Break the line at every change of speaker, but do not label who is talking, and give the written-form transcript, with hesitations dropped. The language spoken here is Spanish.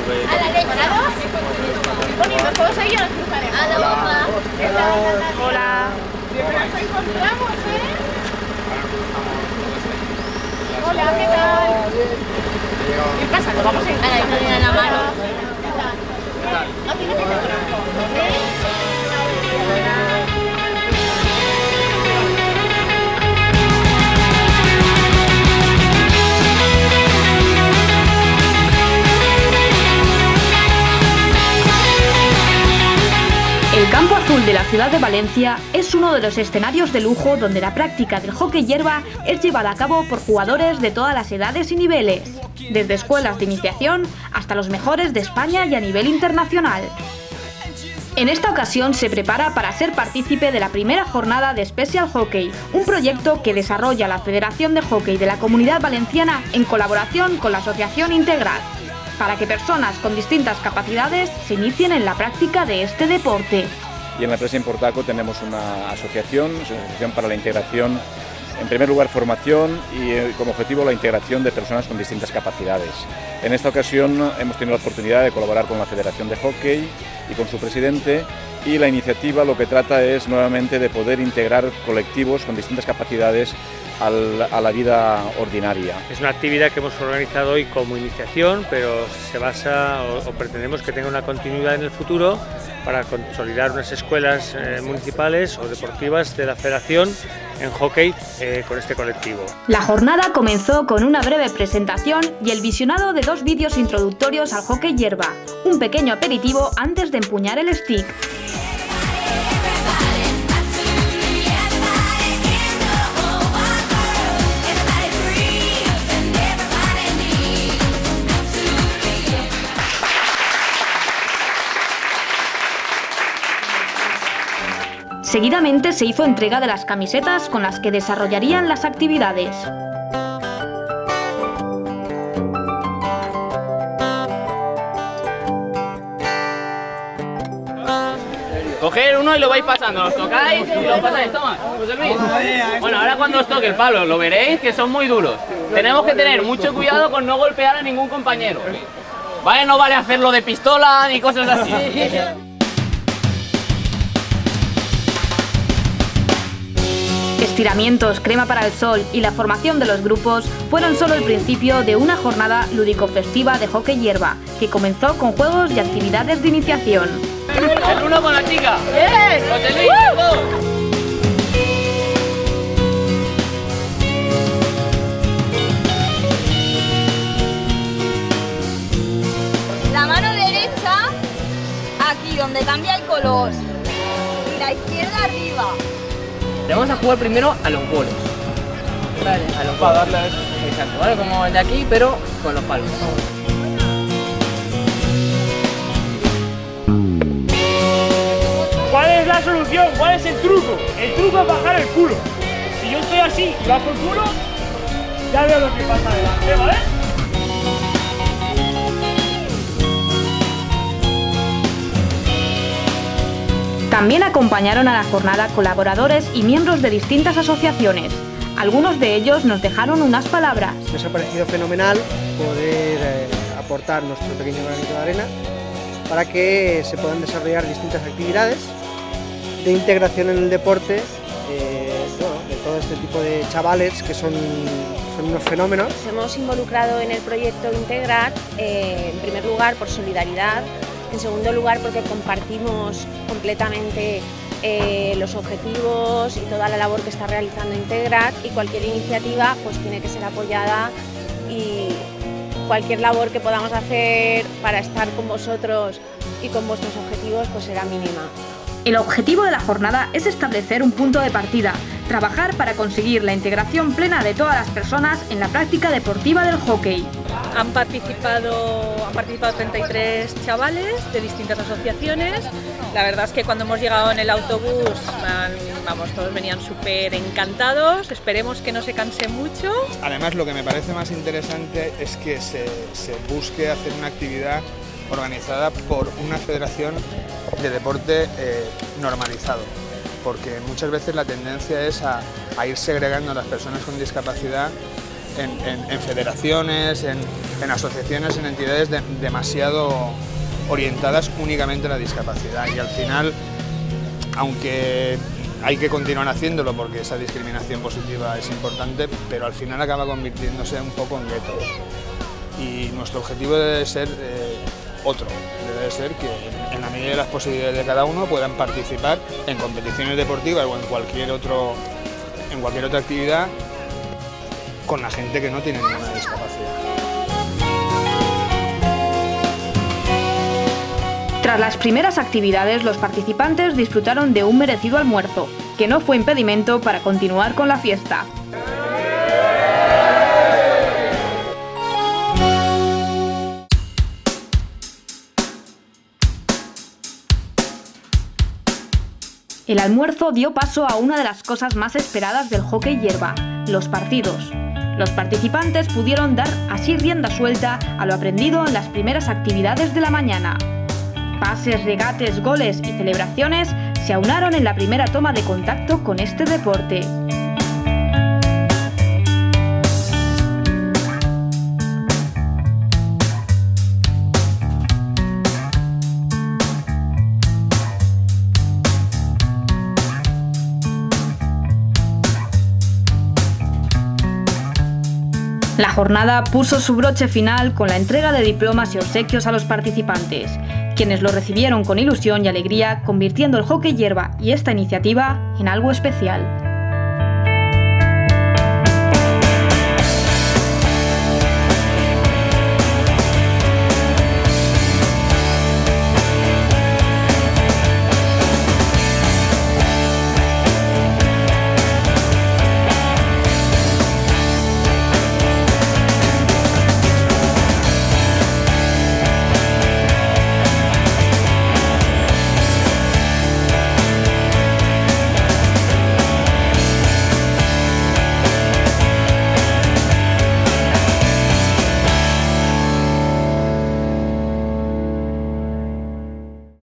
¿A la leche? Bonito, todos ahí nos cruzaremos. A la bomba. ¿Qué tal? Hola. Siempre nos encontramos, ¿eh? Hola, ¿qué tal? ¿Qué pasa? ¿Nos vamos a ir? A la historia de la mano. ¿Qué tal? ¿No tienes que ser?
El campo azul de la ciudad de Valencia es uno de los escenarios de lujo donde la práctica del hockey hierba es llevada a cabo por jugadores de todas las edades y niveles, desde escuelas de iniciación hasta los mejores de España y a nivel internacional. En esta ocasión se prepara para ser partícipe de la primera jornada de Special Hockey, un proyecto que desarrolla la Federación de Hockey de la Comunidad Valenciana en colaboración con la Asociación Integral, para que personas con distintas capacidades se inicien en la práctica de este deporte.
Y en la empresa Importaco tenemos una asociación para la integración, en primer lugar formación y como objetivo la integración de personas con distintas capacidades. En esta ocasión hemos tenido la oportunidad de colaborar con la Federación de Hockey y con su presidente, y la iniciativa lo que trata es nuevamente de poder integrar colectivos con distintas capacidades a la vida ordinaria.
Es una actividad que hemos organizado hoy como iniciación, pero se basa o pretendemos que tenga una continuidad en el futuro para consolidar unas escuelas municipales o deportivas de la Federación en hockey con este colectivo.
La jornada comenzó con una breve presentación y el visionado de 2 vídeos introductorios al hockey hierba, un pequeño aperitivo antes de empuñar el stick. Seguidamente se hizo entrega de las camisetas con las que desarrollarían las actividades.
Coger uno y lo vais pasando, os tocáis y lo pasáis, toma, José Luis. Bueno, ahora cuando os toque el palo, lo veréis que son muy duros. Tenemos que tener mucho cuidado con no golpear a ningún compañero. Vale, no vale hacerlo de pistola ni cosas así.
Estiramientos, crema para el sol y la formación de los grupos fueron solo el principio de una jornada lúdico-festiva de hockey hierba, que comenzó con juegos y actividades de iniciación.
El uno con la chica. ¡Bien! José Luis, dos.
La mano derecha aquí donde cambia el color y la izquierda arriba.
Vamos a jugar primero a los bolos. Vale, a los bolos. Exacto, ¿vale? Como el de aquí, pero con los palos.
¿Cuál es la solución? ¿Cuál es el truco? El truco es bajar el culo. Si yo estoy así y bajo el culo, ya veo lo que pasa adelante, ¿vale?
También acompañaron a la jornada colaboradores y miembros de distintas asociaciones. Algunos de ellos nos dejaron unas palabras.
Nos ha parecido fenomenal poder aportar nuestro pequeño granito de arena para que se puedan desarrollar distintas actividades de integración en el deporte de todo este tipo de chavales que son unos fenómenos.
Nos hemos involucrado en el proyecto Integrar, en primer lugar por solidaridad, en segundo lugar porque compartimos completamente los objetivos y toda la labor que está realizando Integrar, y cualquier iniciativa pues tiene que ser apoyada, y cualquier labor que podamos hacer para estar con vosotros y con vuestros objetivos pues será mínima.
El objetivo de la jornada es establecer un punto de partida, trabajar para conseguir la integración plena de todas las personas en la práctica deportiva del hockey.
Han participado 33 chavales de distintas asociaciones. La verdad es que cuando hemos llegado en el autobús, todos venían súper encantados. Esperemos que no se cansen mucho.
Además, lo que me parece más interesante es que se busque hacer una actividad organizada por una federación de deporte normalizado, porque muchas veces la tendencia es a ir segregando a las personas con discapacidad en federaciones, en asociaciones, en entidades demasiado orientadas únicamente a la discapacidad, y al final, aunque hay que continuar haciéndolo porque esa discriminación positiva es importante, pero al final acaba convirtiéndose un poco en gueto. Y nuestro objetivo debe ser otro, debe ser que en la medida de las posibilidades de cada uno puedan participar en competiciones deportivas o en cualquier otra actividad con la gente que no tiene ninguna discapacidad.
Tras las primeras actividades, los participantes disfrutaron de un merecido almuerzo, que no fue impedimento para continuar con la fiesta. El almuerzo dio paso a una de las cosas más esperadas del hockey hierba, los partidos. Los participantes pudieron dar así rienda suelta a lo aprendido en las primeras actividades de la mañana. Pases, regates, goles y celebraciones se aunaron en la primera toma de contacto con este deporte. La jornada puso su broche final con la entrega de diplomas y obsequios a los participantes, quienes lo recibieron con ilusión y alegría, convirtiendo el hockey hierba y esta iniciativa en algo especial.